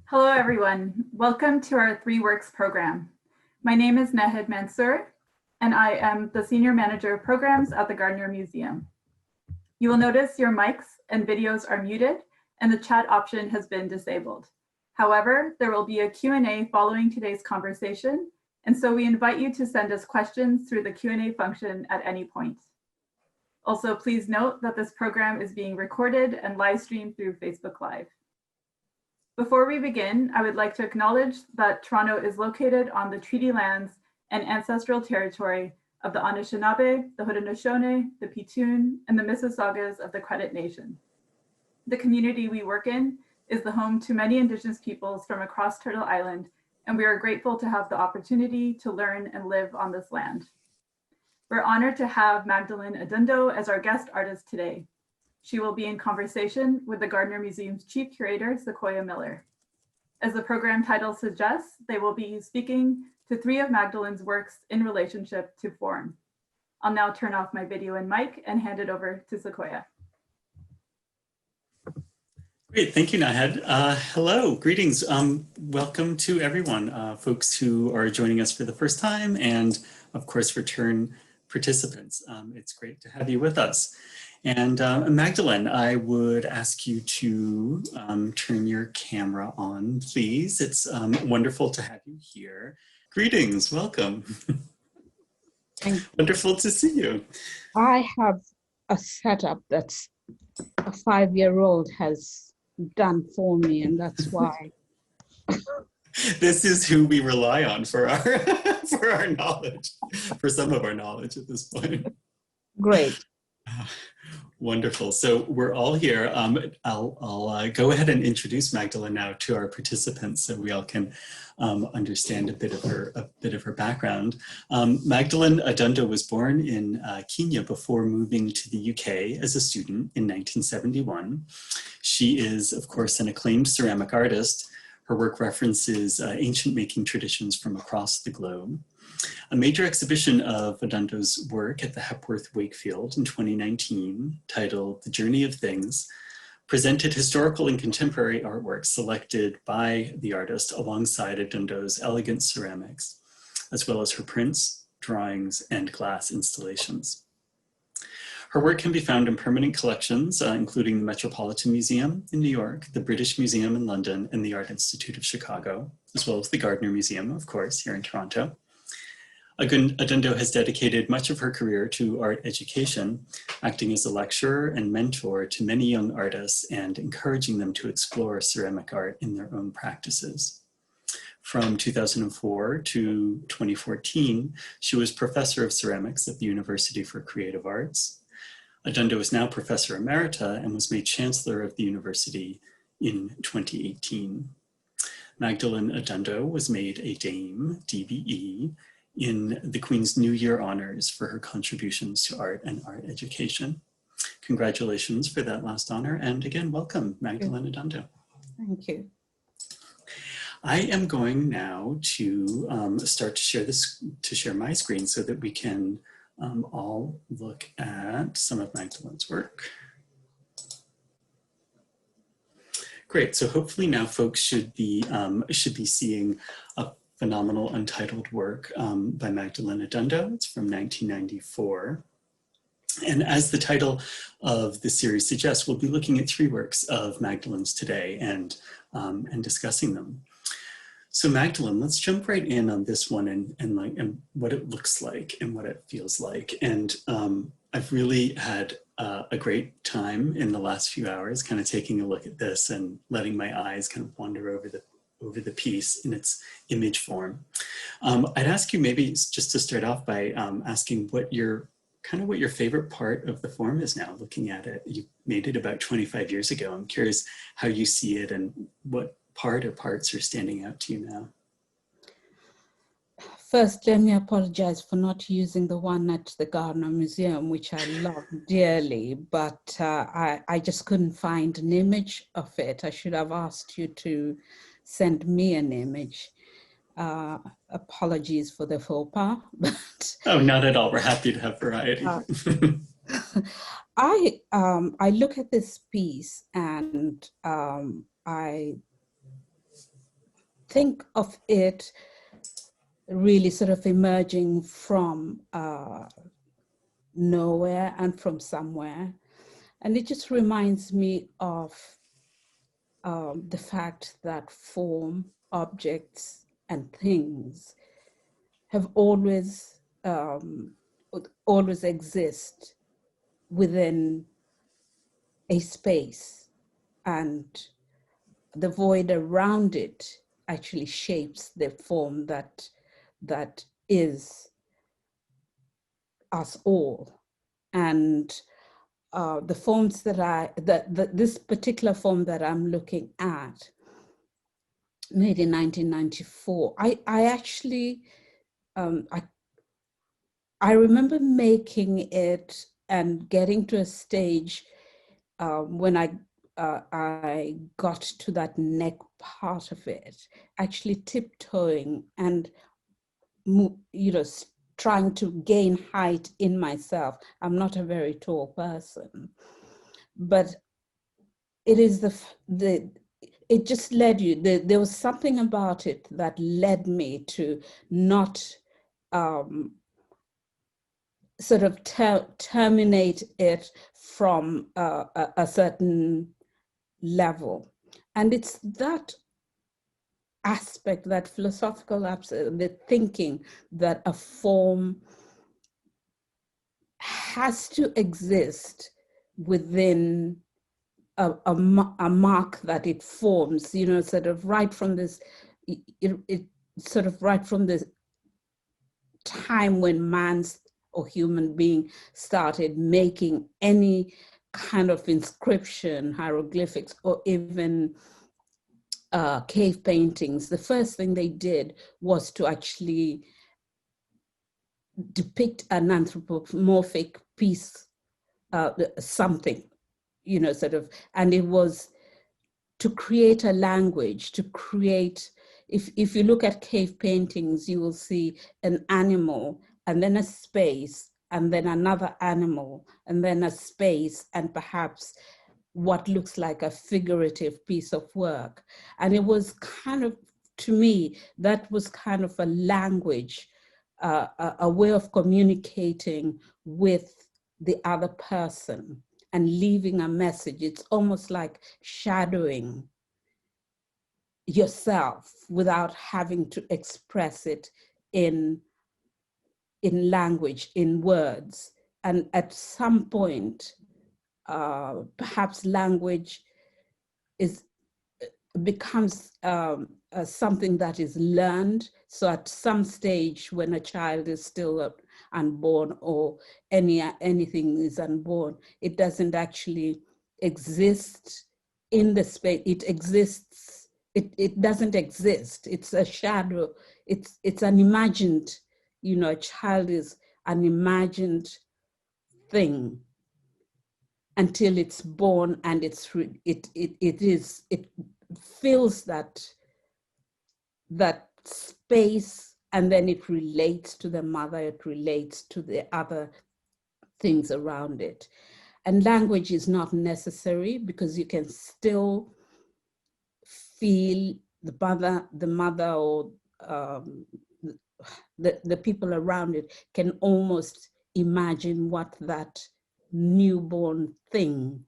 Hello, everyone. Welcome to our Three Works program. My name is Nahed Mansour, and I am the Senior Manager of Programs at the Gardiner Museum. You will notice your mics and videos are muted, and the chat option has been disabled. However, there will be a Q&A following today's conversation, and so we invite you to send us questions through the Q&A function at any point. Also, please note that this program is being recorded and live streamed through Facebook Live. Before we begin, I would like to acknowledge that Toronto is located on the treaty lands and ancestral territory of the Anishinaabe, the Haudenosaunee, the Petun, and the Mississaugas of the Credit Nation. The community we work in is the home to many Indigenous peoples from across Turtle Island, and we are grateful to have the opportunity to learn and live on this land. We're honored to have Magdalene Odundo as our guest artist today. She will be in conversation with the Gardiner Museum's Chief Curator, Sequoia Miller. As the program title suggests, they will be speaking to three of Magdalene's works in relationship to form. I'll now turn off my video and mic and hand it over to Sequoia. Great, thank you, Nahed. Hello, greetings. Welcome to everyone, folks who are joining us for the first time, and of course, return participants. It's great to have you with us. And Magdalene, I would ask you to turn your camera on, please. It's wonderful to have you here. Greetings, welcome. Wonderful to see you. I have a setup that's a 5-year-old has done for me, and that's why. This is who we rely on for our for our knowledge, for some of our knowledge at this point. Great. Wonderful. So we're all here. I'll go ahead and introduce Magdalene now to our participants, so we all can understand a bit of her background. Magdalene Odundo was born in Kenya before moving to the UK as a student in 1971. She is, of course, an acclaimed ceramic artist. Her work references ancient making traditions from across the globe. A major exhibition of Odundo's work at the Hepworth Wakefield in 2019, titled The Journey of Things, presented historical and contemporary artwork selected by the artist alongside Odundo's elegant ceramics, as well as her prints, drawings, and glass installations. Her work can be found in permanent collections, including the Metropolitan Museum in New York, the British Museum in London, and the Art Institute of Chicago, as well as the Gardiner Museum, of course, here in Toronto. Odundo has dedicated much of her career to art education, acting as a lecturer and mentor to many young artists and encouraging them to explore ceramic art in their own practices. From 2004 to 2014, she was professor of ceramics at the University for Creative Arts. Odundo is now Professor Emerita and was made Chancellor of the University in 2018. Magdalene Odundo was made a Dame, DBE, in the Queen's New Year Honors for her contributions to art and art education. Congratulations for that last honor, and again, welcome, Magdalene Odundo. Thank you. I am going now to start to share my screen so that we can all look at some of Magdalene's work. Great, so hopefully now folks should be seeing a phenomenal untitled work by Magdalene Odundo. It's from 1994. And as the title of the series suggests, we'll be looking at three works of Magdalene's today and discussing them. So Magdalene, let's jump right in on this one and what it looks like and what it feels like. And I've really had a great time in the last few hours kind of taking a look at this and letting my eyes kind of wander over the piece in its image form. I'd ask you maybe just to start off by asking what your favorite part of the form is now, looking at it. You made it about 25 years ago. I'm curious how you see it and what part or parts are standing out to you now. First, let me apologize for not using the one at the Gardiner Museum, which I love dearly, but I just couldn't find an image of it. I should have asked you to send me an image. Apologies for the faux pas. But, oh, not at all. We're happy to have variety. I look at this piece and I think of it really sort of emerging from nowhere and from somewhere. And it just reminds me of the fact that form, objects, and things have always exist within a space, and the void around it actually shapes the form that is us all. And the forms this particular form that I'm looking at, made in 1994, I actually, I remember making it and getting to a stage when I got to that neck part of it, actually tiptoeing and, trying to gain height in myself. I'm not a very tall person, but it is it just led you, there was something about it that led me to not sort of terminate it from a certain level. And it's that aspect, that philosophical aspect, the thinking that a form has to exist within a mark that it forms, sort of right from this, it sort of right from the time when man's or human being started making any kind of inscription, hieroglyphics, or even cave paintings. The first thing they did was to actually depict an anthropomorphic piece, something, sort of, and it was to create a language, to create, if you look at cave paintings, you will see an animal and then a space and then another animal and then a space and perhaps what looks like a figurative piece of work. And it was kind of, to me, that was kind of a language, a way of communicating with the other person and leaving a message. It's almost like shadowing yourself without having to express it in language, in words. And at some point, perhaps language becomes something that is learned. So at some stage when a child is still unborn or anything is unborn, it doesn't actually exist in the space. It exists, it doesn't exist. It's a shadow. It's an imagined, a child is an imagined thing until it's born, and it fills that space, and then it relates to the mother, it relates to the other things around it. And language is not necessary, because you can still feel the mother or the people around it can almost imagine what that newborn thing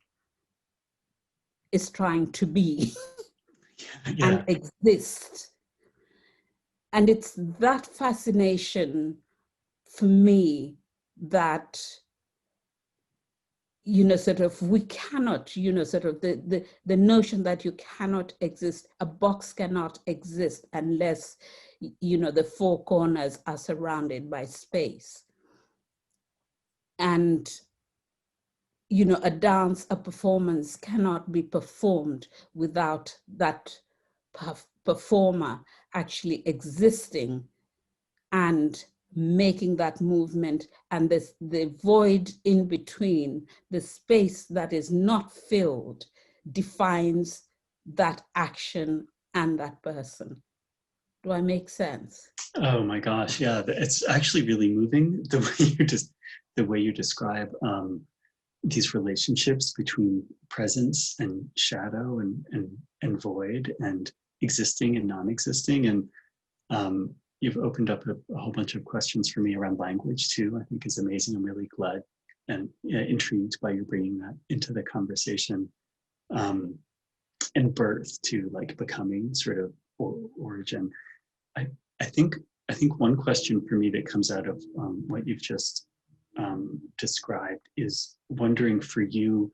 is trying to be. Yeah. And exist. And it's that fascination for me that, sort of, we cannot, sort of the notion that you cannot exist, a box cannot exist unless, the four corners are surrounded by space. And, a dance, a performance cannot be performed without that performer actually existing and making that movement, and the void in between, the space that is not filled, defines that action and that person. Do I make sense? Oh my gosh, yeah, it's actually really moving the way you just the way you describe these relationships between presence and shadow and void and existing and non-existing. And you've opened up a whole bunch of questions for me around language too, I think is amazing. I'm really glad and intrigued by you bringing that into the conversation. And birth to like becoming sort of origin. I think one question for me that comes out of what you've just described is wondering for you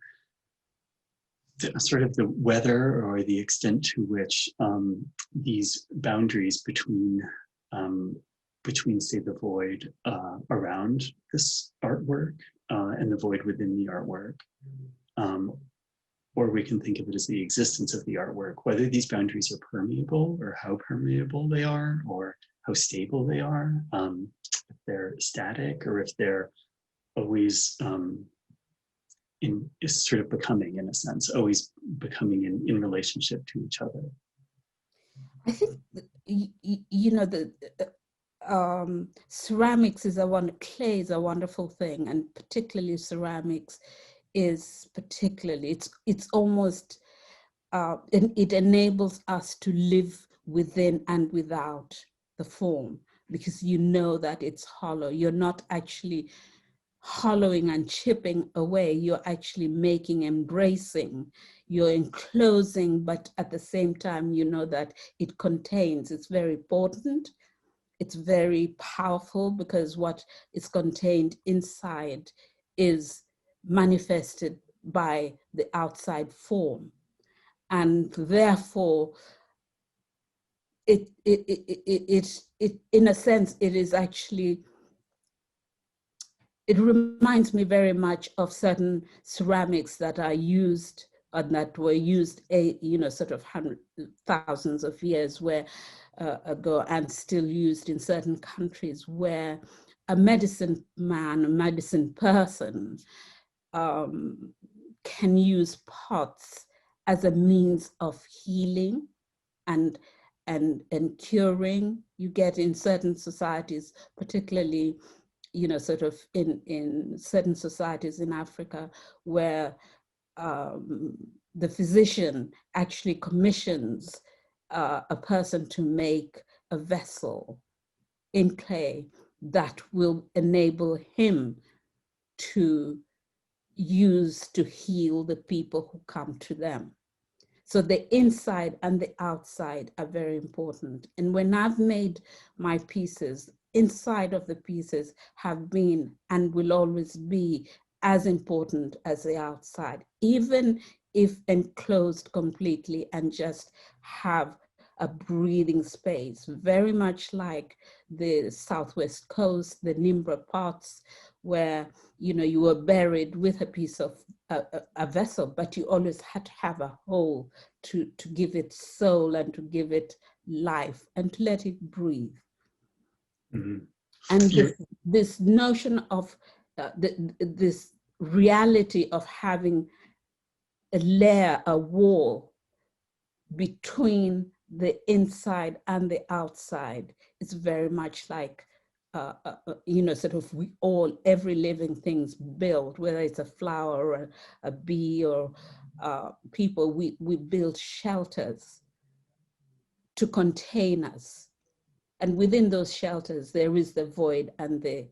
sort of the whether or the extent to which these boundaries between say the void around this artwork and the void within the artwork, or we can think of it as the existence of the artwork, whether these boundaries are permeable or how permeable they are or how stable they are, if they're static or if they're always is sort of becoming, in a sense, always becoming in relationship to each other. I think, you know, the ceramics is clay is a wonderful thing, and particularly ceramics is particularly, it's almost, it enables us to live within and without the form, because you know that it's hollow. You're not actually hollowing and chipping away, you're actually embracing, you're enclosing, but at the same time, you know that it contains. It's very important. It's very powerful because what is contained inside is manifested by the outside form. And therefore, it in a sense, it is actually, it reminds me very much of certain ceramics that are used and that were used, you know, sort of thousands of years ago and still used in certain countries, where a medicine man, a medicine person can use pots as a means of healing and curing. You get in certain societies, particularly, you know, sort of in certain societies in Africa, where the physician actually commissions a person to make a vessel in clay that will enable him to use to heal the people who come to them. So the inside and the outside are very important. And when I've made my pieces, inside of the pieces have been and will always be as important as the outside, even if enclosed completely and just have a breathing space, very much like the Southwest Coast, the Nimbra pots, where, you know, you were buried with a piece of a vessel, but you always had to have a hole to give it soul and to give it life and to let it breathe. Mm-hmm. And this notion of this reality of having a layer, a wall between the inside and the outside is very much like, you know, sort of every living thing's built, whether it's a flower or a bee or people, we build shelters to contain us. And within those shelters, there is the void and the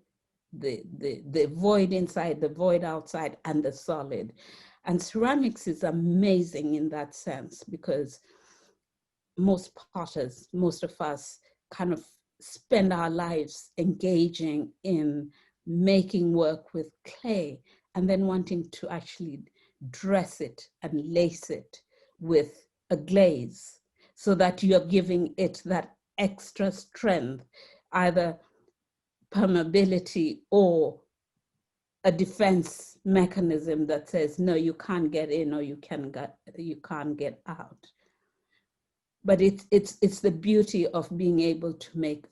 void inside, the void outside, and the solid. And ceramics is amazing in that sense, because most potters, most of us kind of spend our lives engaging in making work with clay and then wanting to actually dress it and lace it with a glaze so that you're giving it that extra strength, either permeability or a defense mechanism that says, no, you can't get in or you can't get out. But it's the beauty of being able to make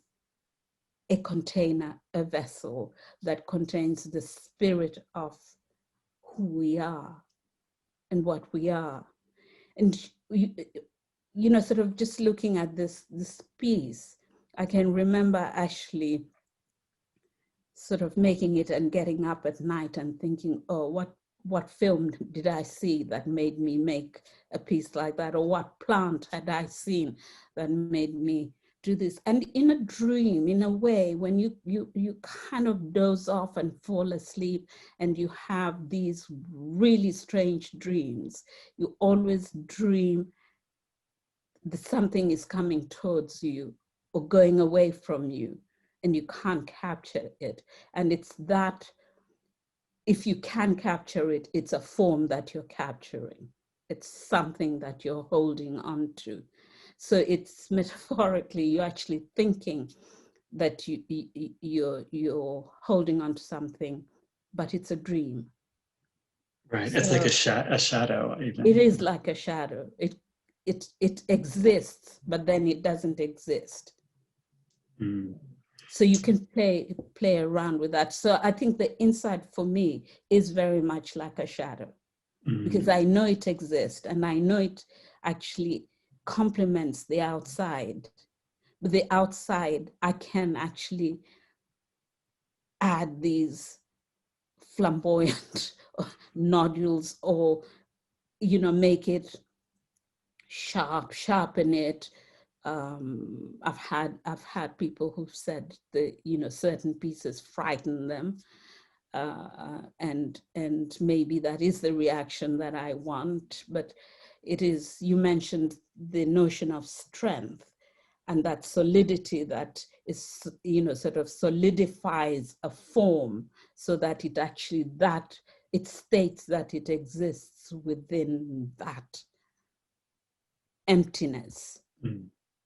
a container, a vessel that contains the spirit of who we are and what we are. And you know, sort of just looking at this piece, I can remember actually sort of making it and getting up at night and thinking, oh, what film did I see that made me make a piece like that? Or what plant had I seen that made me do this? And in a dream, in a way, when you kind of doze off and fall asleep and you have these really strange dreams, you always dream that something is coming towards you or going away from you, and you can't capture it. And it's that, if you can capture it, it's a form that you're capturing. It's something that you're holding on to. So it's metaphorically, you're actually thinking that you're holding on to something, but it's a dream. Right. So it's like a shadow. Even. It is like a shadow. It exists, but then it doesn't exist. Mm. So you can play around with that. So I think the inside for me is very much like a shadow, because I know it exists and I know it actually complements the outside. But the outside, I can actually add these flamboyant nodules, or, make it sharpen it. I've had people who've said that, certain pieces frighten them. And maybe that is the reaction that I want, but it is, you mentioned the notion of strength and that solidity that is, sort of solidifies a form so that it actually, it states that it exists within that emptiness.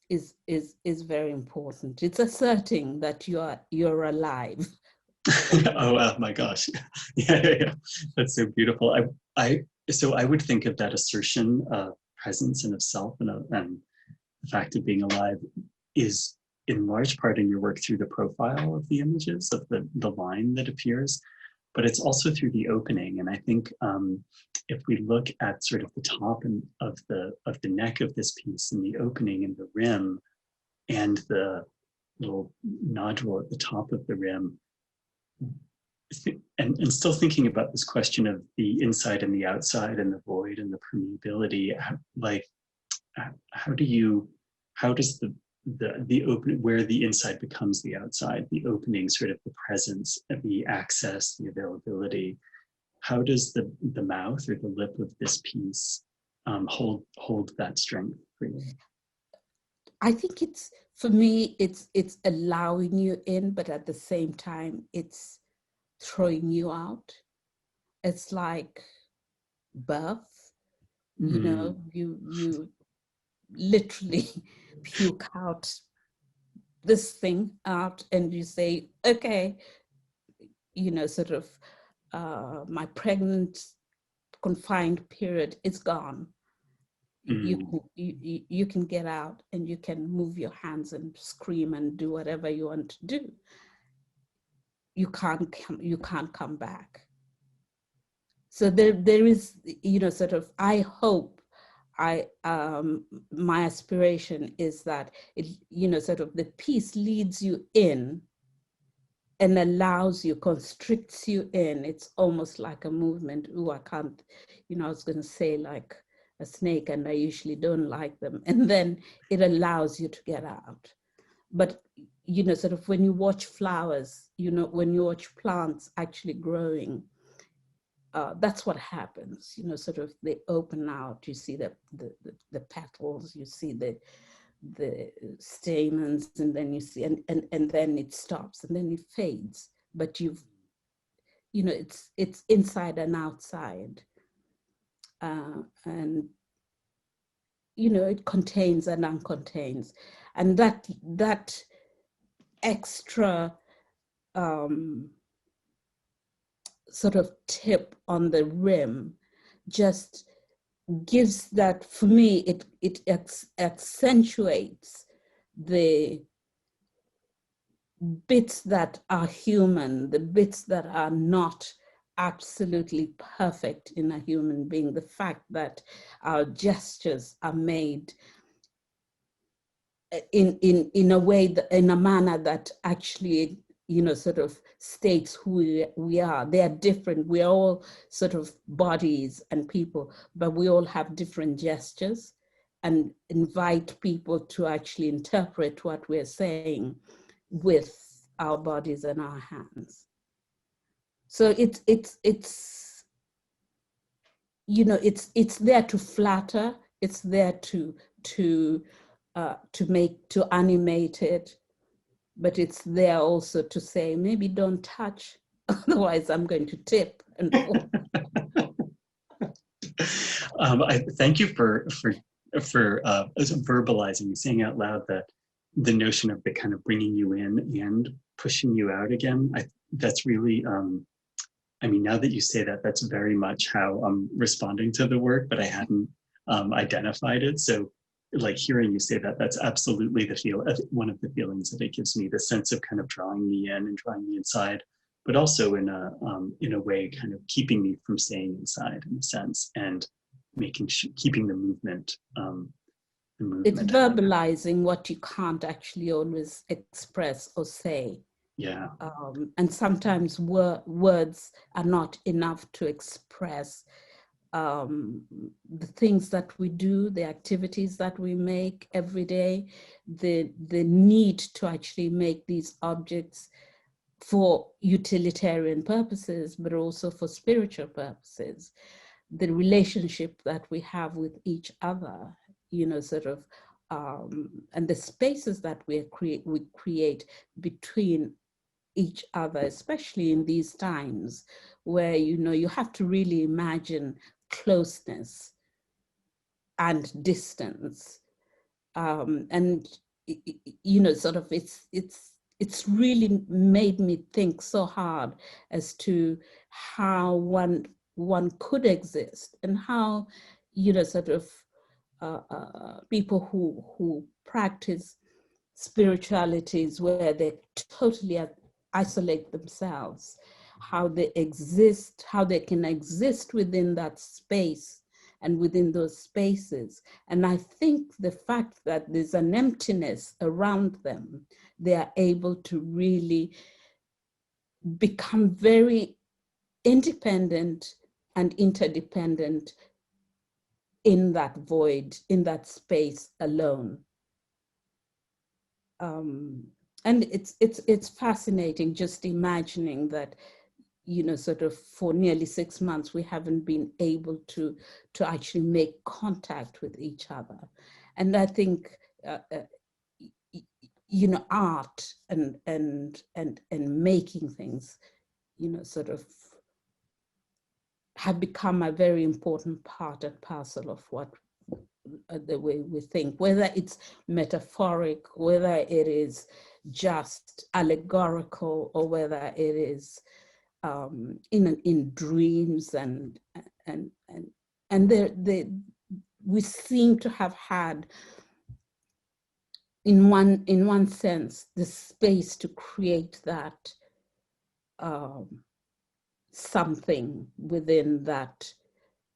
Is very important. It's asserting that you're alive. Oh my gosh. Yeah. That's so beautiful. So I would think of that assertion of presence and of self and the fact of being alive is in large part in your work through the profile of the images, of the line that appears, but it's also through the opening. And I think if we look at sort of the top of the neck of this piece and the opening and the rim and the little nodule at the top of the rim, and still thinking about this question of the inside and the outside and the void and the permeability, how does the open, where the inside becomes the outside, the opening, sort of the presence, the access, the availability, how does the mouth or the lip of this piece hold that strength for you? I think for me, it's allowing you in, but at the same time, it's throwing you out. It's like birth, you literally puke out this thing out and you say, okay, sort of my pregnant confined period is gone. You can get out and you can move your hands and scream and do whatever you want to do. You can't come back. So there is, sort of, I hope, my aspiration is that it, sort of the piece leads you in and allows you, constricts you in. It's almost like a movement. I can't, I was going to say like a snake, and I usually don't like them. And then it allows you to get out. But, sort of when you watch flowers, when you watch plants actually growing, that's what happens, sort of they open out, you see the petals, you see the stamens, and then you see, and then it stops and then it fades. But it's inside and outside. And, it contains and uncontains. And that extra sort of tip on the rim just gives that, for me, it accentuates the bits that are human, the bits that are not absolutely perfect in a human being, the fact that our gestures are made in a way, in a manner that actually, sort of states who we are. They are different. We are all sort of bodies and people, but we all have different gestures, and invite people to actually interpret what we're saying with our bodies and our hands. So it's there to flatter. It's there to animate it, but it's there also to say, maybe don't touch, otherwise I'm going to tip. And I thank you for verbalizing, saying out loud that the notion of the kind of bringing you in and pushing you out again. That's really, I mean, now that you say that, that's very much how I'm responding to the work, but I hadn't identified it. So like hearing you say that, that's absolutely one of the feelings that it gives me, the sense of kind of drawing me in and drawing me inside, but also in a way kind of keeping me from staying inside in a sense, and keeping the movement. It's verbalizing what you can't actually always express or say. Yeah. And sometimes words are not enough to express the things that we do, the activities that we make every day, the need to actually make these objects for utilitarian purposes, but also for spiritual purposes, the relationship that we have with each other, and the spaces that we create between each other, especially in these times where, you have to really imagine closeness and distance. It's really made me think so hard as to how one could exist, and how, people who practice spiritualities where they totally isolate themselves, how they can exist within that space and within those spaces. And I think the fact that there's an emptiness around them, they are able to really become very independent and interdependent in that void, in that space alone. And it's fascinating just imagining that, for nearly 6 months, we haven't been able to actually make contact with each other. And I think, art and making things, have become a very important part and parcel of what the way we think, whether it's metaphoric, whether it is just allegorical, or whether it is in dreams, and we seem to have had, in one sense, the space to create that something within that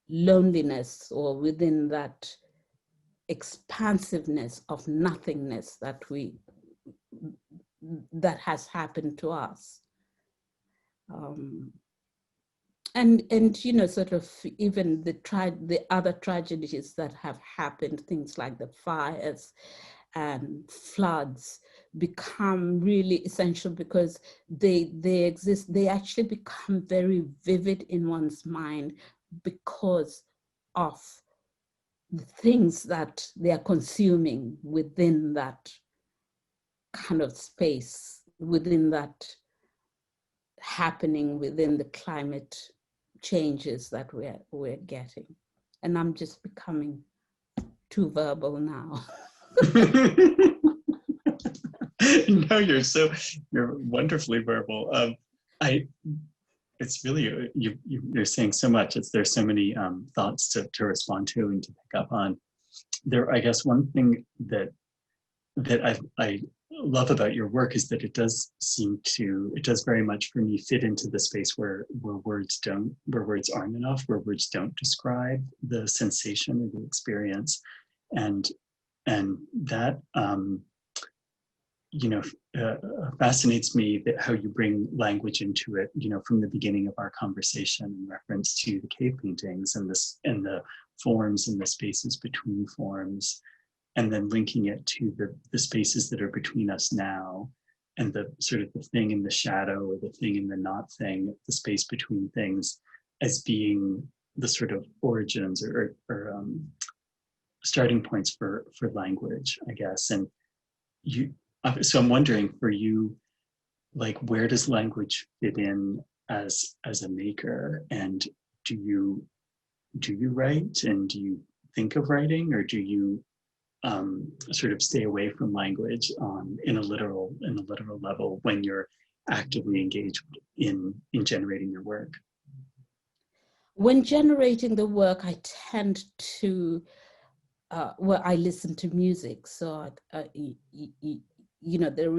loneliness, or within that expansiveness of nothingness that has happened to us. And even the other tragedies that have happened, things like the fires and floods, become really essential because they exist. They actually become very vivid in one's mind because of the things that they are consuming within that kind of space, within that happening, within the climate changes that we're getting. And I'm just becoming too verbal now. No, you're wonderfully verbal. It's really, you're saying so much. There's so many thoughts to respond to and to pick up on. I guess one thing that I love about your work is that it does very much for me fit into the space where words aren't enough, where words don't describe the sensation or the experience, and that fascinates me that how you bring language into it, from the beginning of our conversation in reference to the cave paintings and the forms and the spaces between forms, and then linking it to the spaces that are between us now, and the sort of the thing in the shadow or the thing in the not thing, the space between things, as being the sort of origins or starting points for language, I guess. And so I'm wondering, for you, like, where does language fit in as a maker? And do you write, and do you think of writing, or do you sort of stay away from language in a literal level when you're actively engaged in generating your work? When generating the work, I tend to, I listen to music, so there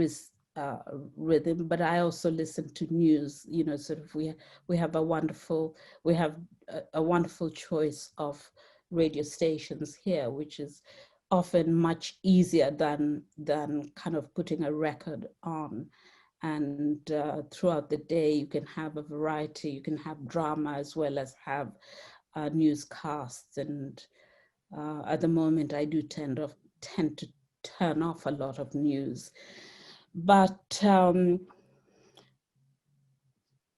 is rhythm, but I also listen to news. Sort of we have a wonderful choice of radio stations here, which is often much easier than kind of putting a record on. And throughout the day, you can have a variety. You can have drama as well as have newscasts. And at the moment, I do tend to turn off a lot of news. But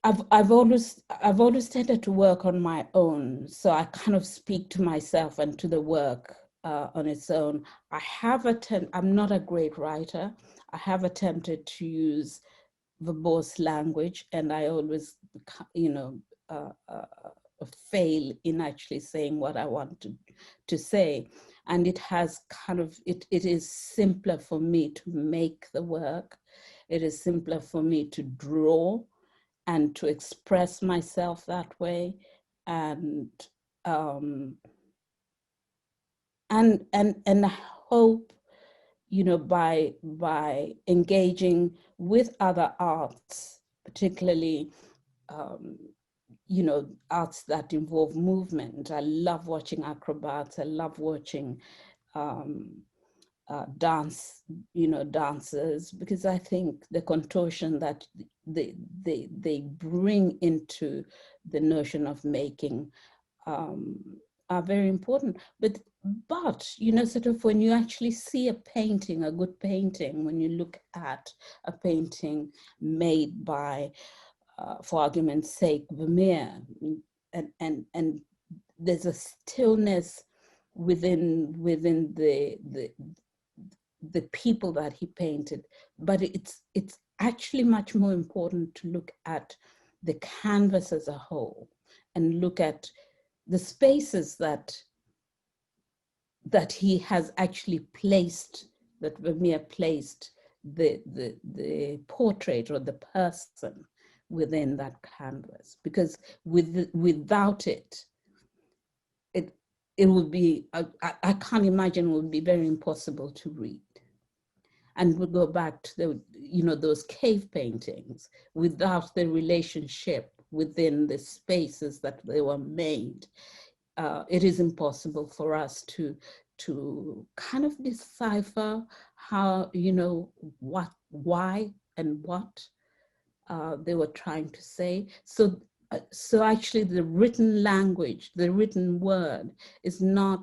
I've always tended to work on my own, so I kind of speak to myself and to the work on its own. I'm not a great writer. I have attempted to use verbose language, and I always, fail in actually saying what I want to say. And it has it is simpler for me to make the work. It is simpler for me to draw and to express myself that way. And I hope, by engaging with other arts, particularly, arts that involve movement. I love watching acrobats. I love watching dance, dancers, because I think the contortion that they bring into the notion of making are very important. But sort of when you actually see a painting, a good painting, when you look at a painting made by, for argument's sake, Vermeer, and there's a stillness within the people that he painted, but it's actually much more important to look at the canvas as a whole and look at the spaces that he has actually placed, that Vermeer placed the portrait or the person within that canvas. Because without it would be, I can't imagine, it would be very impossible to read. And we'll go back to those cave paintings. Without the relationship within the spaces that they were made, it is impossible for us to kind of decipher how, why and what they were trying to say. So actually the written language, the written word is not,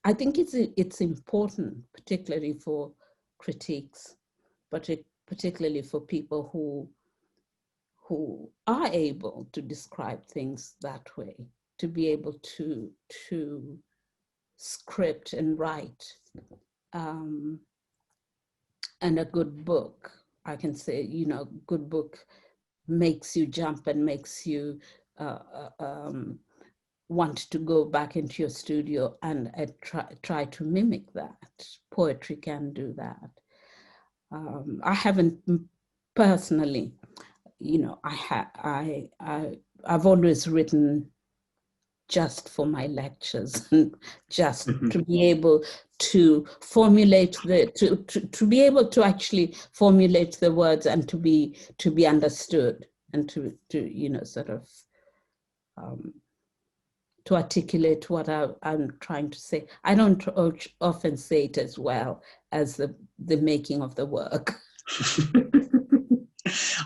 I think it's important, particularly for critiques, but particularly for people who are able to describe things that way, to be able to script and write. And a good book, I can say, good book makes you jump and makes you want to go back into your studio and try to mimic that. Poetry can do that. I haven't personally, I've always written just for my lectures, and just to be able to formulate to be able to actually formulate the words and to be understood, and to sort of to articulate what I'm trying to say. I don't often say it as well as the making of the work.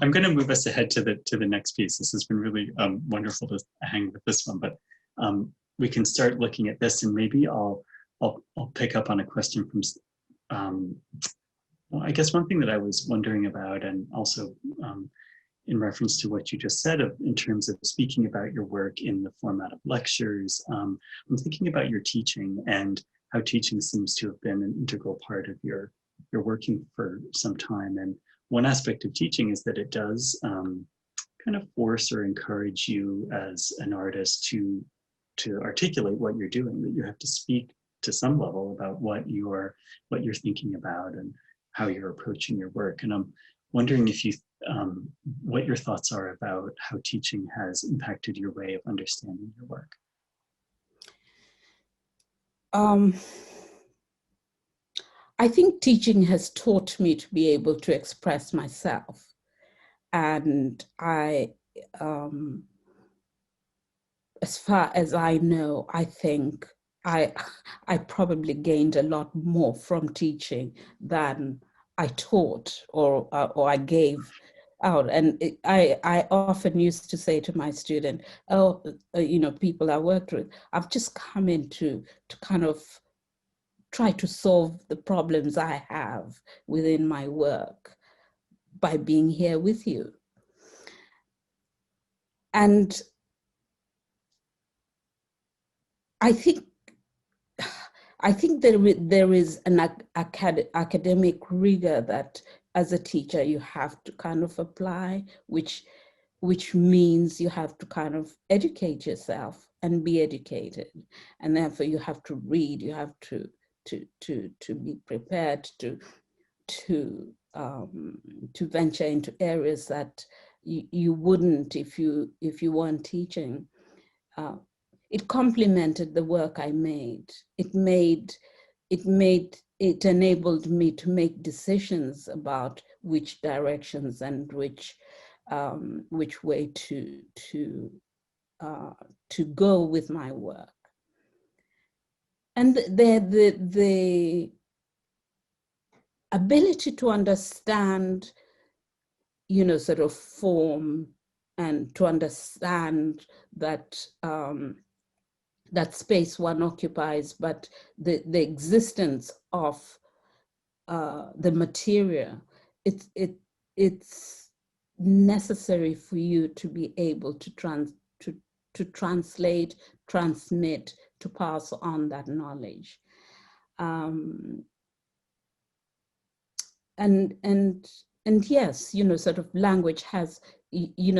I'm going to move us ahead to the next piece. This has been really wonderful to hang with this one, but we can start looking at this, and maybe I'll pick up on a question from. Well, I guess one thing that I was wondering about, and also in reference to what you just said, in terms of speaking about your work in the format of lectures, I'm thinking about your teaching and how teaching seems to have been an integral part of your working for some time. And one aspect of teaching is that it does kind of force or encourage you as an artist to articulate what you're doing, that you have to speak to some level about what you're thinking about and how you're approaching your work. And I'm wondering if you what your thoughts are about how teaching has impacted your way of understanding your work. I think teaching has taught me to be able to express myself. And as far as I know, I think I probably gained a lot more from teaching than I taught or I gave out. And I often used to say to my student, oh, people I worked with, I've just come in to kind of try to solve the problems I have within my work by being here with you. And I think there is an academic rigor that as a teacher you have to kind of apply, which means you have to kind of educate yourself and be educated. And therefore you have to read, you have to be prepared to venture into areas that you wouldn't if you weren't teaching. It complemented the work I made. It enabled me to make decisions about which directions and which way to go with my work. And the ability to understand, sort of form, and to understand that that space one occupies, but the existence of the material, it's necessary for you to be able to translate, transmit, to pass on that knowledge. And yes, sort of language has,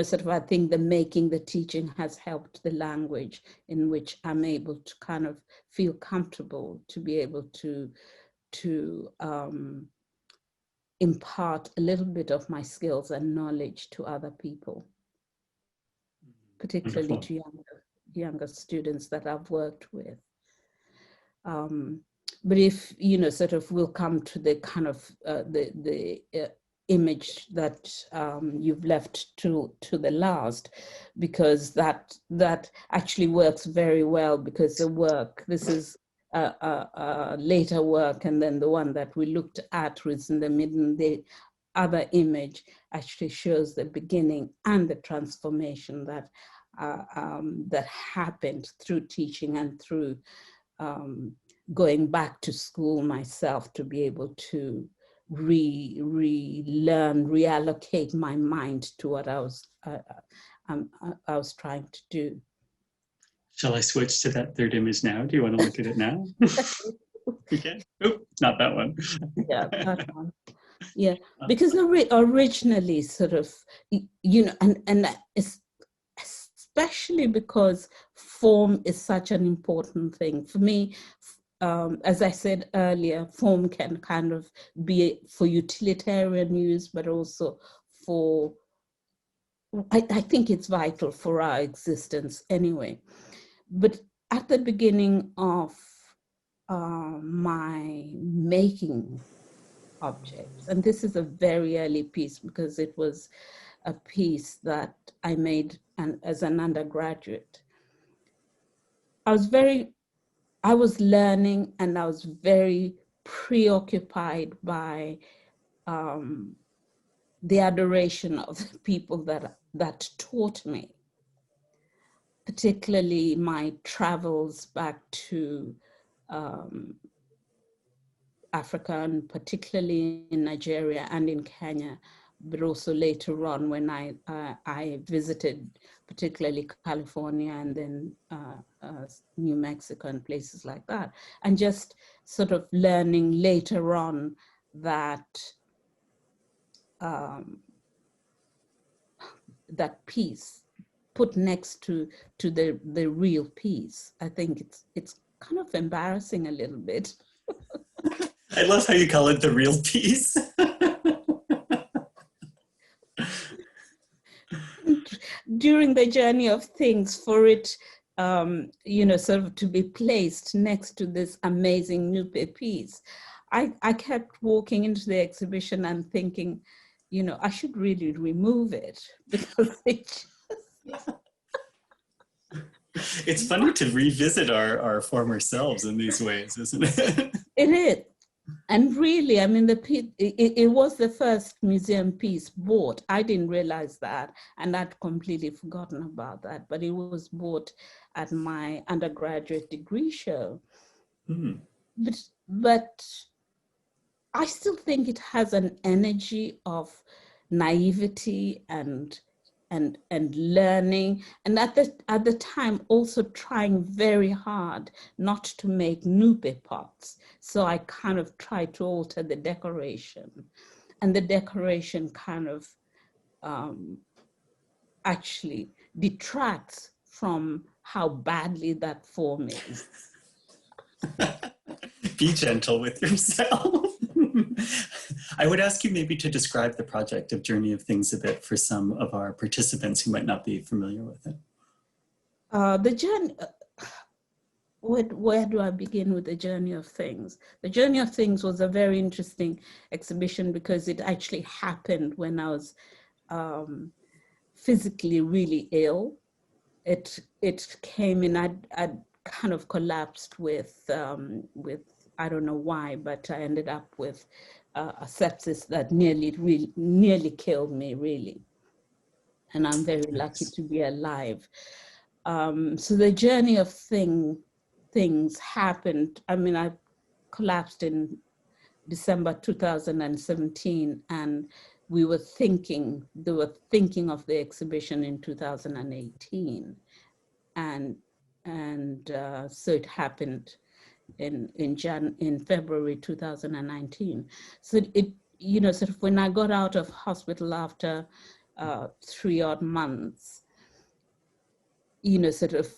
sort of, I think the teaching has helped the language in which I'm able to kind of feel comfortable to be able to impart a little bit of my skills and knowledge to other people, particularly Wonderful. to younger students that I've worked with. But if, sort of, we'll come to the kind of the image that you've left to the last, because that actually works very well, because the work, this is a later work, and then the one that we looked at was in the middle. The other image actually shows the beginning and the transformation that that happened through teaching and through going back to school myself to be able to relearn, reallocate my mind to what I was trying to do. Shall I switch to that third image now? Do you want to look at it now? Okay. Oh, not that one. Yeah, that one. Yeah, because originally, sort of, and especially because form is such an important thing for me. As I said earlier, form can kind of be for utilitarian use, but also for, I think it's vital for our existence anyway. But at the beginning of my making objects, and this is a very early piece because it was a piece that I made as an undergraduate, I was learning, and I was very preoccupied by the adoration of the people that taught me, particularly my travels back to Africa, and particularly in Nigeria and in Kenya, but also later on when I visited particularly California and then New Mexico and places like that, and just sort of learning later on that that piece put next to the real piece. I think it's kind of embarrassing a little bit. I love how you call it the real piece. During the journey of things, for it, sort of to be placed next to this amazing Nupe piece, I kept walking into the exhibition and thinking, I should really remove it, because it just... It's funny to revisit our former selves in these ways, isn't it? It is. And really, I mean, it was the first museum piece bought. I didn't realize that, and I'd completely forgotten about that, but it was bought at my undergraduate degree show. Mm. But I still think it has an energy of naivety and learning, and at the time also trying very hard not to make Nupe pots. So I kind of tried to alter the decoration, and the decoration kind of actually detracts from how badly that form is. Be gentle with yourself. I would ask you maybe to describe the project of Journey of Things a bit for some of our participants who might not be familiar with it. The journey, where do I begin with the Journey of Things? The Journey of Things was a very interesting exhibition because it actually happened when I was physically really ill. It came in, I'd kind of collapsed with I don't know why, but I ended up with a sepsis that nearly killed me, really. And I'm very lucky to be alive. So the Journey of things happened. I mean, I collapsed in December 2017, and they were thinking of the exhibition in 2018. And so it happened in February 2019. So it, sort of when I got out of hospital after 3 odd months, sort of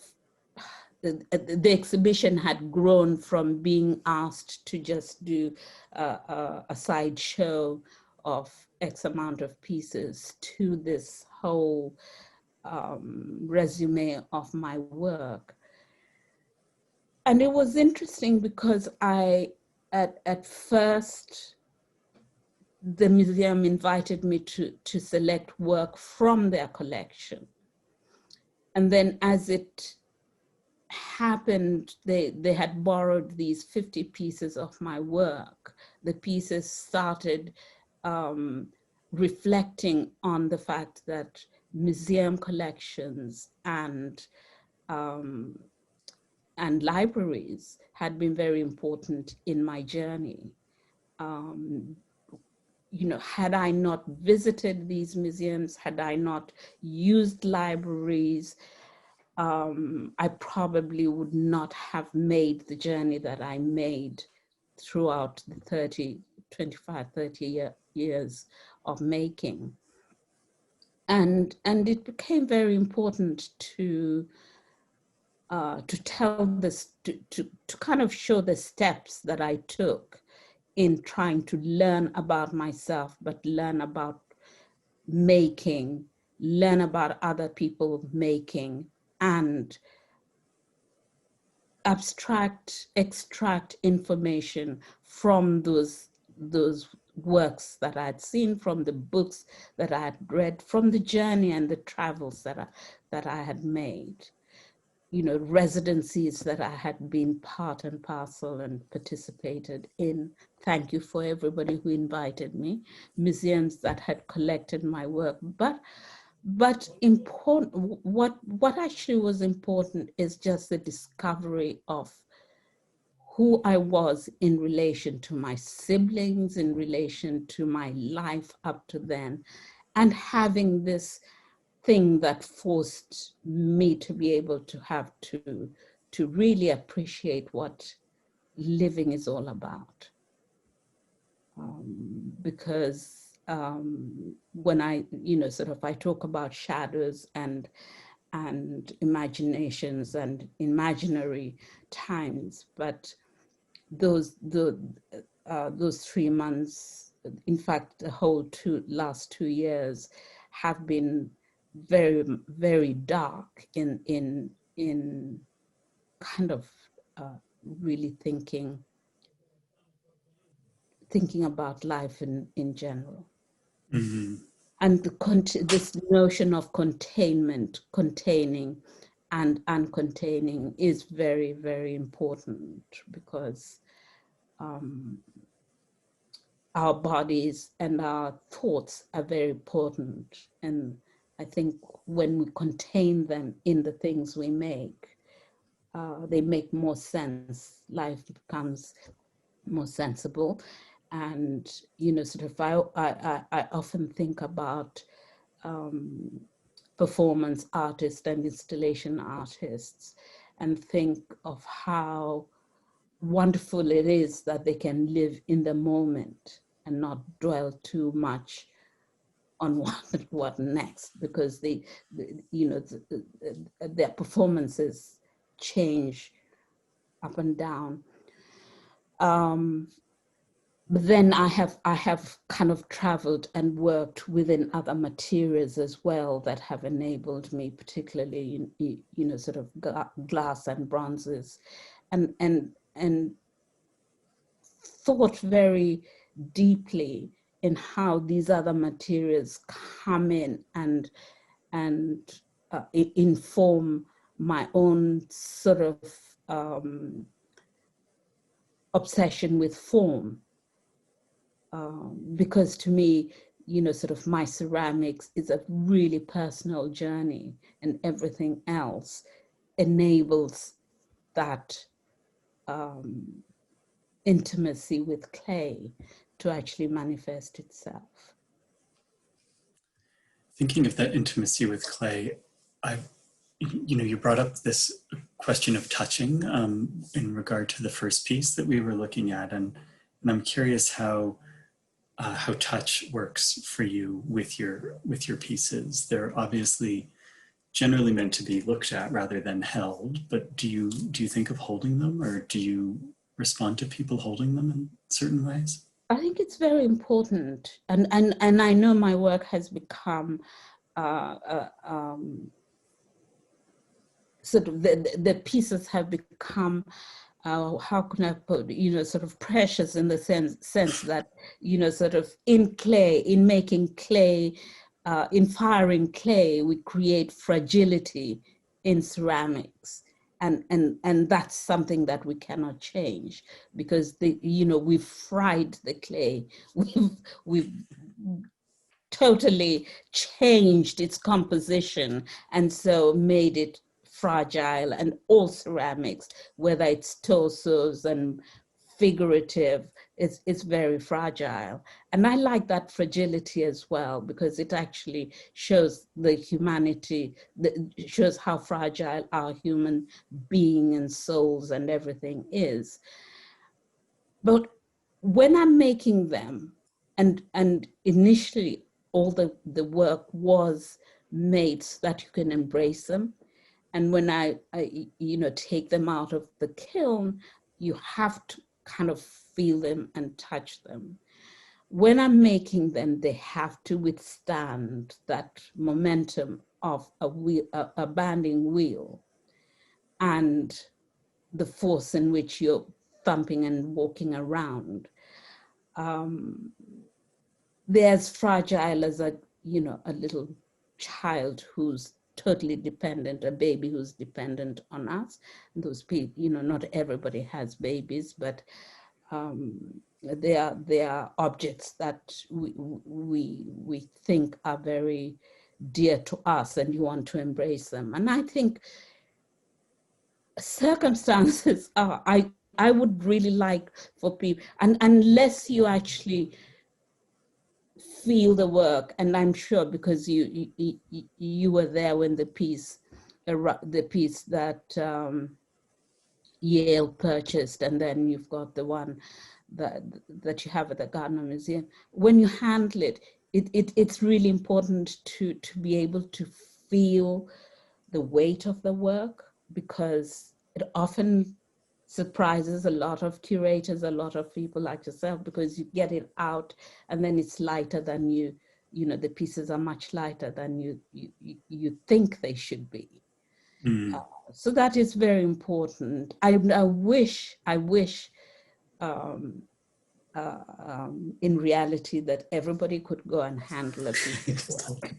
the exhibition had grown from being asked to just do a side show of X amount of pieces to this whole resume of my work. And it was interesting because at first, the museum invited me to select work from their collection. And then as it happened, they had borrowed these 50 pieces of my work. The pieces started reflecting on the fact that museum collections and libraries had been very important in my journey. Had I not visited these museums, had I not used libraries, I probably would not have made the journey that I made throughout the 25, 30 years of making. And it became very important to tell this, to kind of show the steps that I took in trying to learn about myself, but learn about making, learn about other people making, and extract information from those works that I had seen, from the books that I had read, from the journey and the travels that I had made. residencies that I had been part and parcel and participated in. Thank you for everybody who invited me. Museums that had collected my work, but important. What actually was important is just the discovery of who I was in relation to my siblings, in relation to my life up to then, and having this thing that forced me to be able to have to really appreciate what living is all about. Because when I talk about shadows and imaginations and imaginary times, but those 3 months, in fact, the whole last 2 years have been very, very dark in kind of really thinking about life in general. Mm-hmm. And this notion of containment, containing and uncontaining is very, very important, because our bodies and our thoughts are very important. And I think when we contain them in the things we make, they make more sense. Life becomes more sensible. And, I often think about performance artists and installation artists and think of how wonderful it is that they can live in the moment and not dwell too much on what next, because their performances change up and down. But then I have kind of traveled and worked within other materials as well that have enabled me, particularly glass and bronzes, and thought very deeply in how these other materials come in and inform my own sort of obsession with form. Because to me, my ceramics is a really personal journey, and everything else enables that intimacy with clay to actually manifest itself. Thinking of that intimacy with clay, you brought up this question of touching in regard to the first piece that we were looking at, and I'm curious how touch works for you with your pieces. They're obviously generally meant to be looked at rather than held, but do you think of holding them, or do you respond to people holding them in certain ways? I think it's very important, and I know my work has become sort of the pieces have become how can I put, sort of precious in the sense that, sort of in clay, in making clay, in firing clay, we create fragility in ceramics. And that's something that we cannot change, because we've fried the clay. We've totally changed its composition, and so made it fragile. And all ceramics, whether it's torsos and figurative, it's very fragile. And I like that fragility as well, because it actually shows the humanity, shows how fragile our human being and souls and everything is. But when I'm making them, and initially all the work was made so that you can embrace them. And when I take them out of the kiln, you have to kind of feel them and touch them. When I'm making them, they have to withstand that momentum of a banding wheel and the force in which you're thumping and walking around. They're as fragile as a little child who's totally dependent, a baby who's dependent on us. Those people, you know, not everybody has babies, but they are objects that we think are very dear to us, and you want to embrace them. And I think circumstances are, I would really like for people, and unless you actually feel the work, and I'm sure because you were there when the piece that Yale purchased, and then you've got the one that you have at the Gardiner Museum. When you handle it, it's really important to be able to feel the weight of the work, because it often surprises a lot of curators, a lot of people like yourself, because you get it out and then it's lighter than you know, the pieces are much lighter than you think they should be. So that is very important. I wish in reality that everybody could go and handle a piece of work.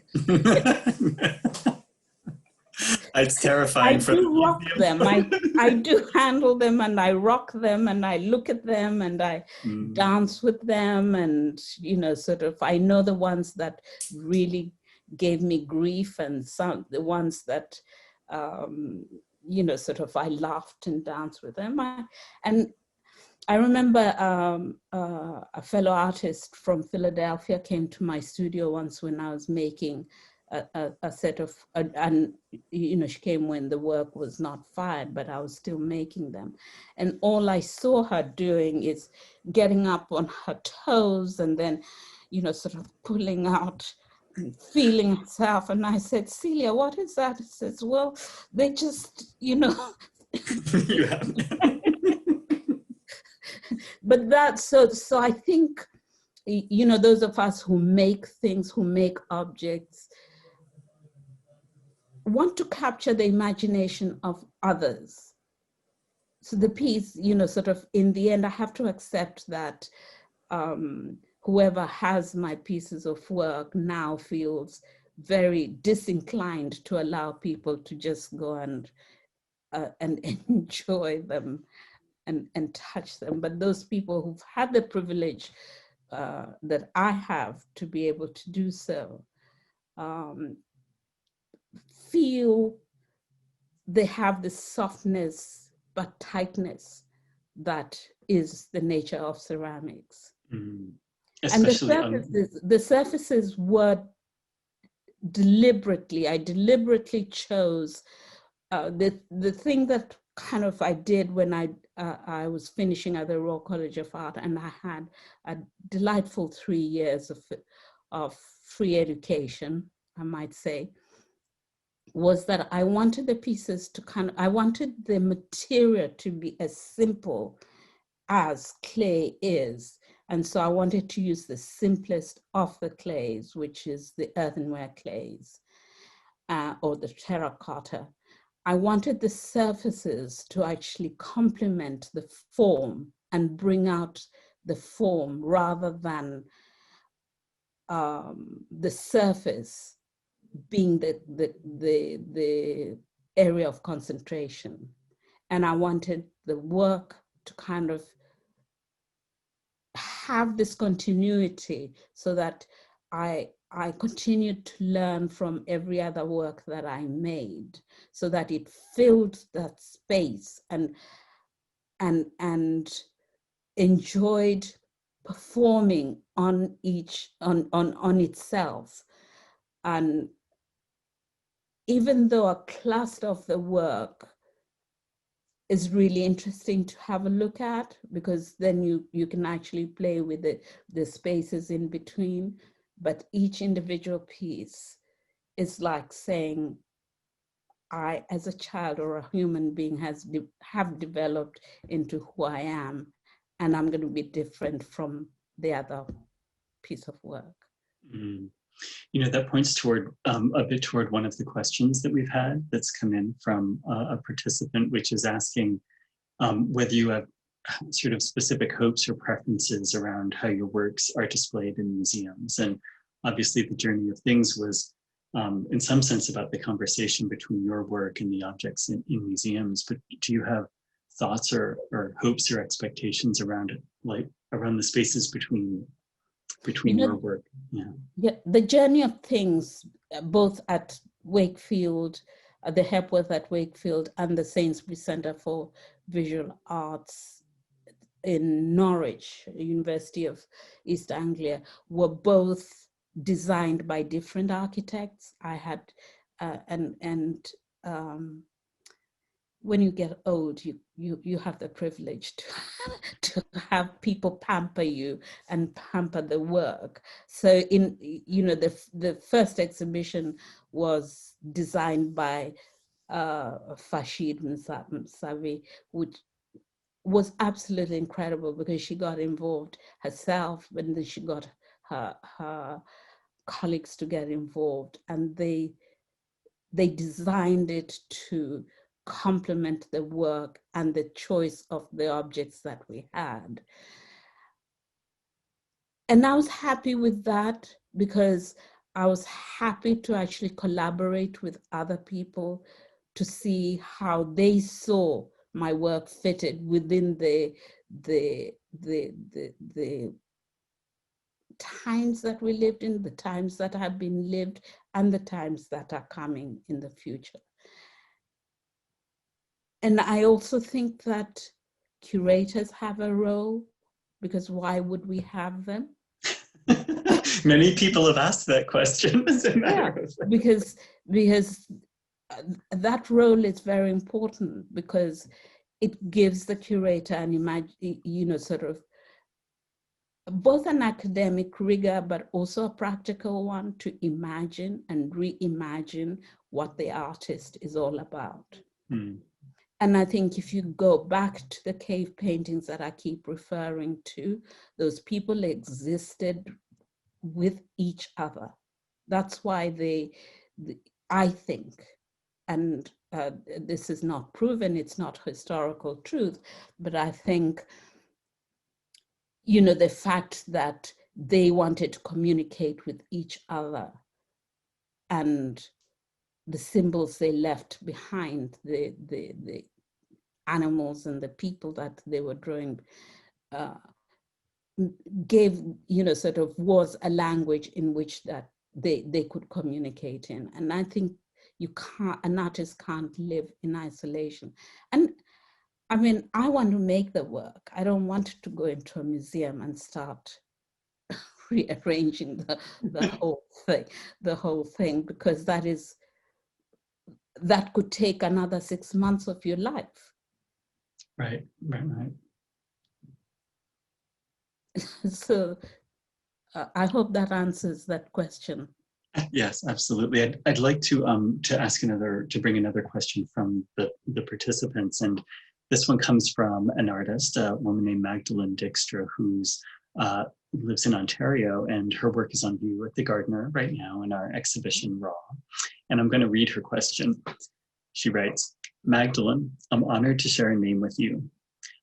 It's terrifying. I do rock them. I do handle them, and I rock them, and I look at them, and I dance with them, and, you know, sort of, I know the ones that really gave me grief, and some the ones that you know, sort of, I laughed and danced with them. And I remember a fellow artist from Philadelphia came to my studio once when I was making a set of, and you know, she came when the work was not fired, but I was still making them. And all I saw her doing is getting up on her toes and then, you know, sort of pulling out, feeling herself. And I said, Celia, what is that? She says, well, they just, you know. But that's, so I think, you know, those of us who make things, who make objects, want to capture the imagination of others. So the piece, you know, sort of, in the end, I have to accept that whoever has my pieces of work now feels very disinclined to allow people to just go and enjoy them and touch them. But those people who've had the privilege that I have to be able to do so, feel they have the softness but tightness that is the nature of ceramics. Especially, and the surfaces were deliberately, I deliberately chose the thing that kind of I did when I was finishing at the Royal College of Art, and I had a delightful 3 years of free education, I might say, was that I wanted the pieces to I wanted the material to be as simple as clay is. And so I wanted to use the simplest of the clays, which is the earthenware clays or the terracotta. I wanted the surfaces to actually complement the form and bring out the form rather than the surface being the area of concentration. And I wanted the work to kind of have this continuity so that I continued to learn from every other work that I made, so that it filled that space and enjoyed performing on itself. And even though a cluster of the work is really interesting to have a look at, because then you can actually play with the spaces in between, but each individual piece is like saying, I, as a child or a human being, have developed into who I am, and I'm going to be different from the other piece of work. You know, that points toward a bit toward one of the questions that we've had that's come in from a participant, which is asking whether you have sort of specific hopes or preferences around how your works are displayed in museums. And obviously the journey of things was in some sense about the conversation between your work and the objects in museums, but do you have thoughts or hopes or expectations around it, like around the spaces between your work? Yeah, the journey of things, both at Wakefield, the Hepworth at Wakefield, and the Sainsbury Center for Visual Arts in Norwich, University of East Anglia, were both designed by different architects. I had, when you get old, you have the privilege to have people pamper you and pamper the work. So the first exhibition was designed by Fashid Msavi, which was absolutely incredible because she got involved herself, and then she got her colleagues to get involved, and they designed it to complement the work and the choice of the objects that we had. And I was happy with that because I was happy to actually collaborate with other people to see how they saw my work fitted within the times that we lived in, the times that have been lived, and the times that are coming in the future. And I also think that curators have a role, because why would we have them? Many people have asked that question. Because that role is very important, because it gives the curator an sort of both an academic rigor, but also a practical one to imagine and reimagine what the artist is all about. Mm. And I think if you go back to the cave paintings that I keep referring to, those people existed with each other. That's why I think, and this is not proven, it's not historical truth, but I think, the fact that they wanted to communicate with each other, and the symbols they left behind, the animals and the people that they were drawing, gave, sort of was a language in which that they could communicate in. And I think an artist can't live in isolation. And I mean, I want to make the work. I don't want to go into a museum and start rearranging the whole thing, because that could take another 6 months of your life. Right. So I hope that answers that question. Yes, absolutely. I'd like to bring another question from the participants, and this one comes from an artist, a woman named Magdalene Dijkstra, who's lives in Ontario, and her work is on view at the Gardiner right now in our exhibition Raw. And I'm going to read her question. She writes, "Magdalene, I'm honored to share a name with you.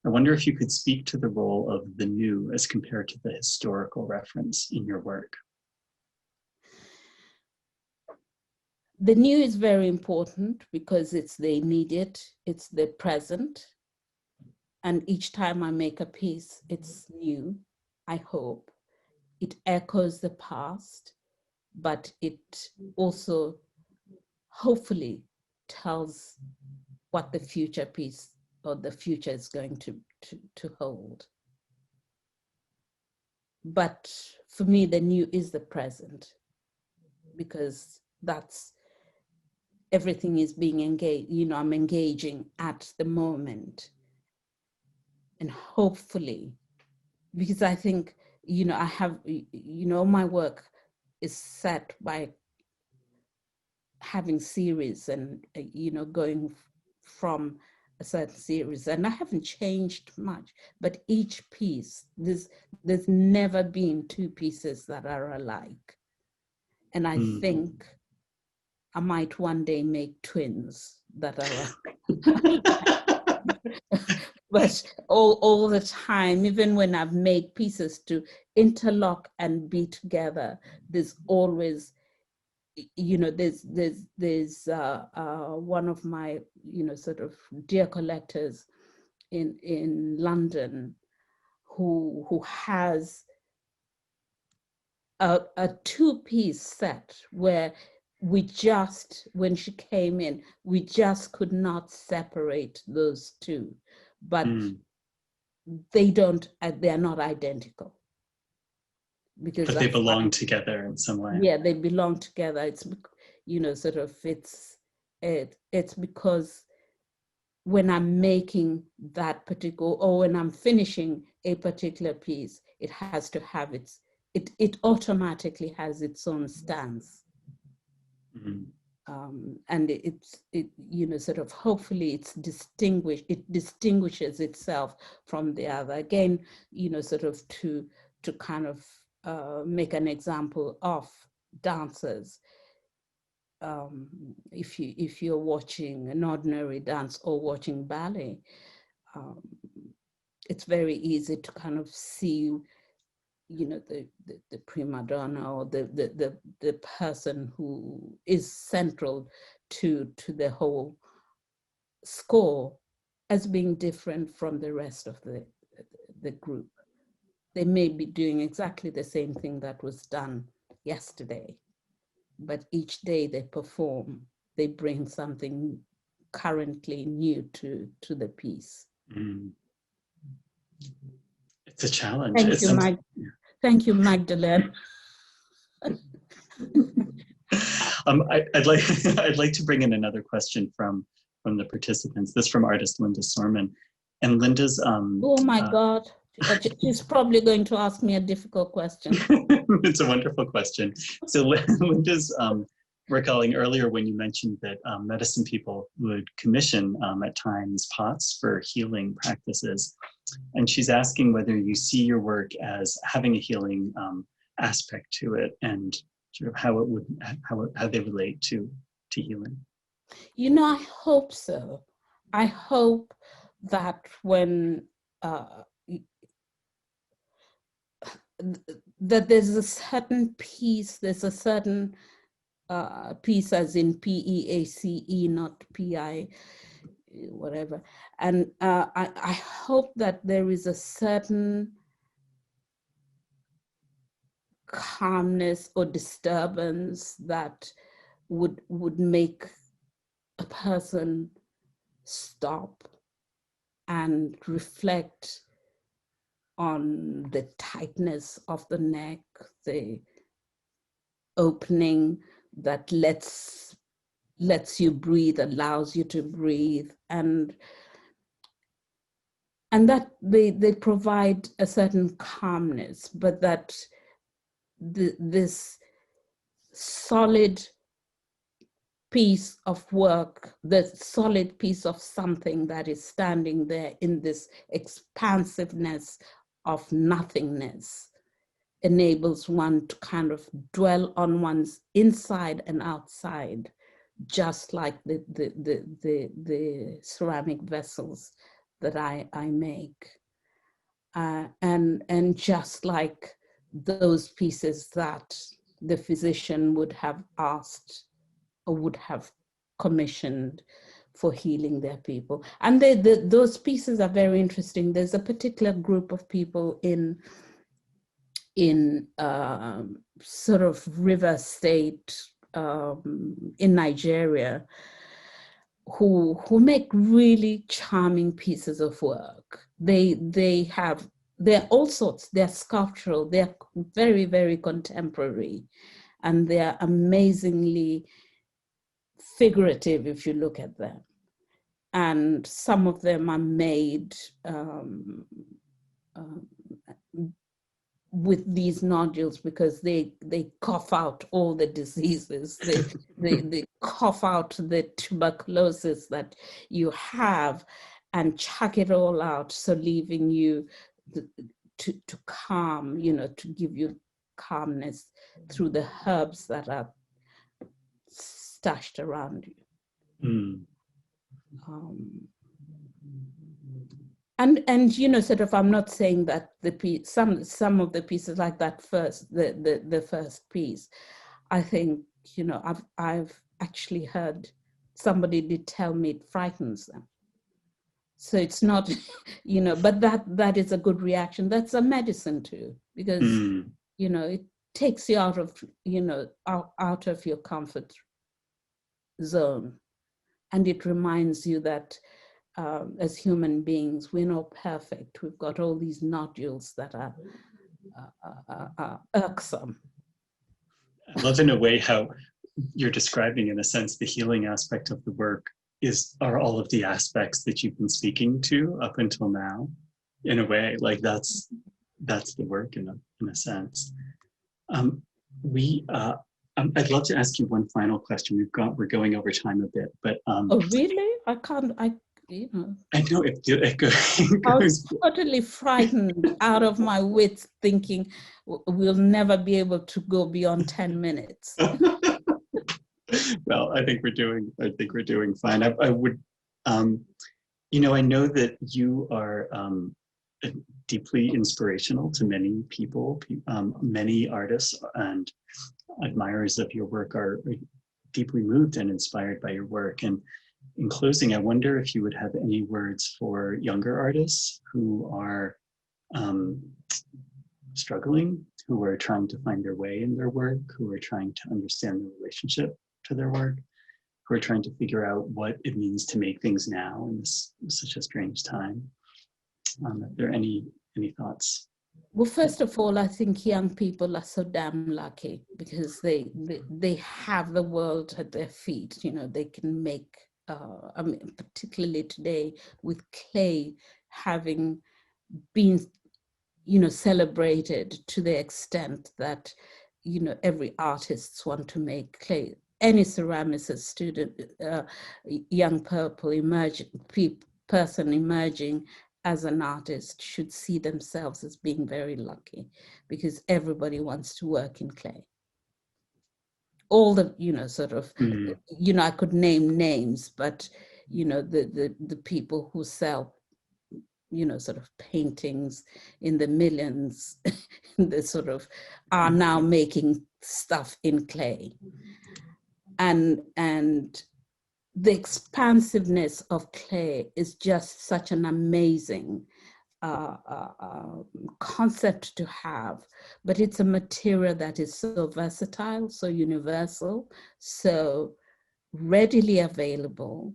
I wonder if you could speak to the role of the new as compared to the historical reference in your work." The new is very important because it's the immediate, it's the present. And each time I make a piece, it's new, I hope. It echoes the past, but it also hopefully tells what the future piece or the future is going to hold. But for me, the new is the present, because everything is being engaged, I'm engaging at the moment. And hopefully, because I think, I have, my work is set by having series and, going from a certain series, and I haven't changed much, but each piece, there's never been two pieces that are alike. And I think I might one day make twins that are but all the time, even when I've made pieces to interlock and be together, there's always you know, there's one of my, you know, sort of dear collectors in London who has a two-piece set where we just, when she came in, we just could not separate those two, but they're not identical. Because but they belong together in some way. Yeah, they belong together. It's, you know, sort of, it's because when I'm making that particular, or when I'm finishing a particular piece, it has to have it automatically has its own stance. And it you know, sort of, hopefully it distinguishes itself from the other. Again, you know, sort of to kind of make an example of dancers. If you're watching an ordinary dance or watching ballet, it's very easy to kind of see, you know, the prima donna, or the person who is central to the whole score as being different from the rest of the group. They may be doing exactly the same thing that was done yesterday, but each day they perform, they bring something currently new to the piece. It's a challenge. Thank you, Thank you, Magdalene. I'd like to bring in another question from the participants. This from artist Linda Sorman, and Linda's. Oh my God, she's probably going to ask me a difficult question. It's a wonderful question. So Linda's recalling earlier when you mentioned that medicine people would commission at times pots for healing practices, and she's asking whether you see your work as having a healing aspect to it, and sort of how they relate to healing. You know, I hope so. I hope that when that there's a certain piece, there's a certain piece, as in PEACE, not PI, whatever. And I hope that there is a certain calmness or disturbance that would make a person stop and reflect on the tightness of the neck, the opening that lets you breathe, allows you to breathe, and that they provide a certain calmness, but that this solid piece of work, the solid piece of something that is standing there in this expansiveness of nothingness, enables one to kind of dwell on one's inside and outside, just like the ceramic vessels that I make, and just like those pieces that the physician would have asked or would have commissioned for healing their people. And those pieces are very interesting. There's a particular group of people in sort of River State in Nigeria who make really charming pieces of work. They're all sorts, they're sculptural, they're very, very contemporary, and they're amazingly figurative if you look at them. And some of them are made with these nodules because they cough out all the diseases. They cough out the tuberculosis that you have and chuck it all out, so leaving you to calm, you know, to give you calmness through the herbs that are stashed around you. And you know, sort of, I'm not saying that some of the pieces like that first, the first piece, I think you know, I've actually heard somebody did tell me it frightens them. So it's not, you know, but that is a good reaction. That's a medicine too, because, you know, it takes you out of, you know, out of your comfort zone. And it reminds you that as human beings, we're not perfect. We've got all these nodules that are irksome. I love in a way how you're describing, in a sense, the healing aspect of the work are all of the aspects that you've been speaking to up until now. In a way, like that's the work in a sense. I'd love to ask you one final question. We're going over time a bit, but oh really? You know. I know it goes. I was totally frightened out of my wits, thinking we'll never be able to go beyond 10 minutes. Well, I think we're doing fine. I would, you know, I know that you are deeply inspirational to many people. Many artists and admirers of your work are deeply moved and inspired by your work. And in closing, I wonder if you would have any words for younger artists who are struggling, who are trying to find their way in their work, who are trying to understand the relationship to their work, who are trying to figure out what it means to make things now in such a strange time. Are there any thoughts? Well, first of all, I think young people are so damn lucky because they have the world at their feet. You know, they can make, I mean, particularly today with clay having been, you know, celebrated to the extent that, you know, every artist wants to make clay. Any ceramicist student, young person emerging as an artist should see themselves as being very lucky because everybody wants to work in clay. All the, you know, sort of, you know, I could name names, but, you know, the people who sell, you know, sort of paintings in the millions, the sort of are now making stuff in clay. And the expansiveness of clay is just such an amazing concept to have, but it's a material that is so versatile, so universal, so readily available.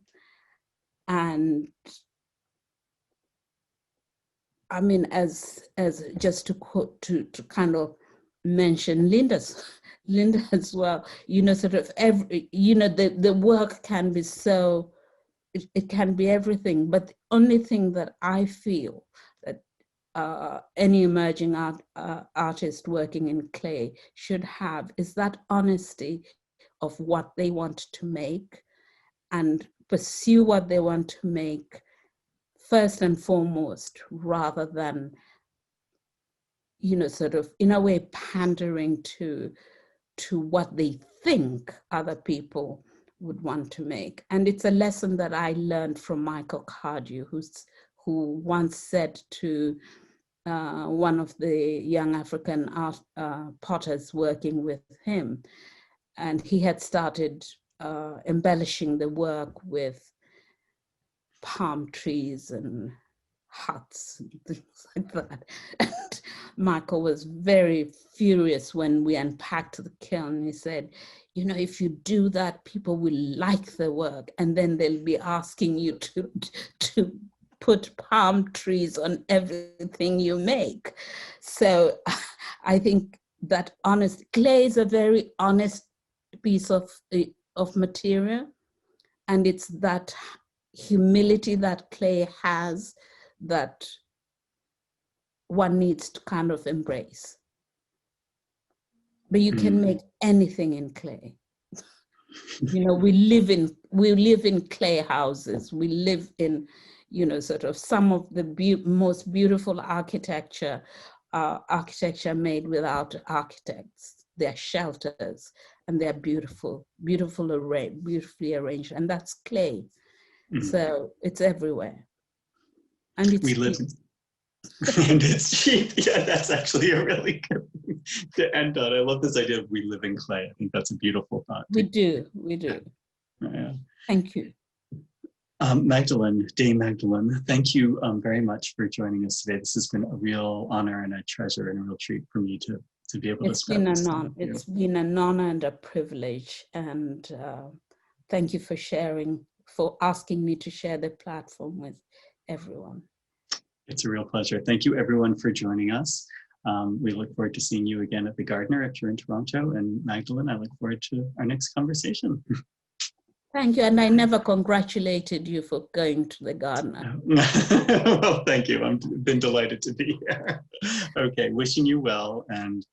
And I mean, as just to quote, to kind of mention Linda as well, you know, sort of you know, the work can be so, it can be everything, but the only thing that I feel that any emerging artist working in clay should have is that honesty of what they want to make and pursue what they want to make first and foremost, rather than, you know, sort of in a way pandering to what they think other people would want to make. And it's a lesson that I learned from Michael Cardew, who once said to one of the young African potters working with him, and he had started embellishing the work with palm trees and huts and things like that. And Michael was very furious when we unpacked the kiln. He said, you know, if you do that, people will like the work, and then they'll be asking you to put palm trees on everything you make. So I think that clay is a very honest piece of material, and it's that humility that clay has that one needs to kind of embrace. But you can make anything in clay. You know, we live in clay houses. We live in, you know, sort of some of the most beautiful architecture made without architects. They're shelters and they're beautifully arranged, and that's clay. So it's everywhere. And it's And it's cheap. Yeah, that's actually a really good thing to end on. I love this idea of we live in clay. I think that's a beautiful thought. We do. Yeah. Thank you. Magdalene, Dame Magdalene, thank you very much for joining us today. This has been a real honor and a treasure and a real treat for me to be able to spend this time with you. It's been an honor and a privilege. And thank you for sharing, for asking me to share the platform with everyone. It's a real pleasure. Thank you everyone for joining us. We look forward to seeing you again at the Gardiner if you're in Toronto. And Magdalene, I look forward to our next conversation. Thank you. And I never congratulated you for going to the Gardiner. Well, thank you. I've been delighted to be here. Okay, wishing you well and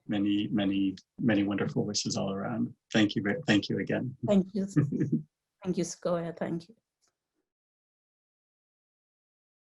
many, many, many wonderful wishes all around. Thank you again. Thank you. Thank you, Sequoia. Thank you.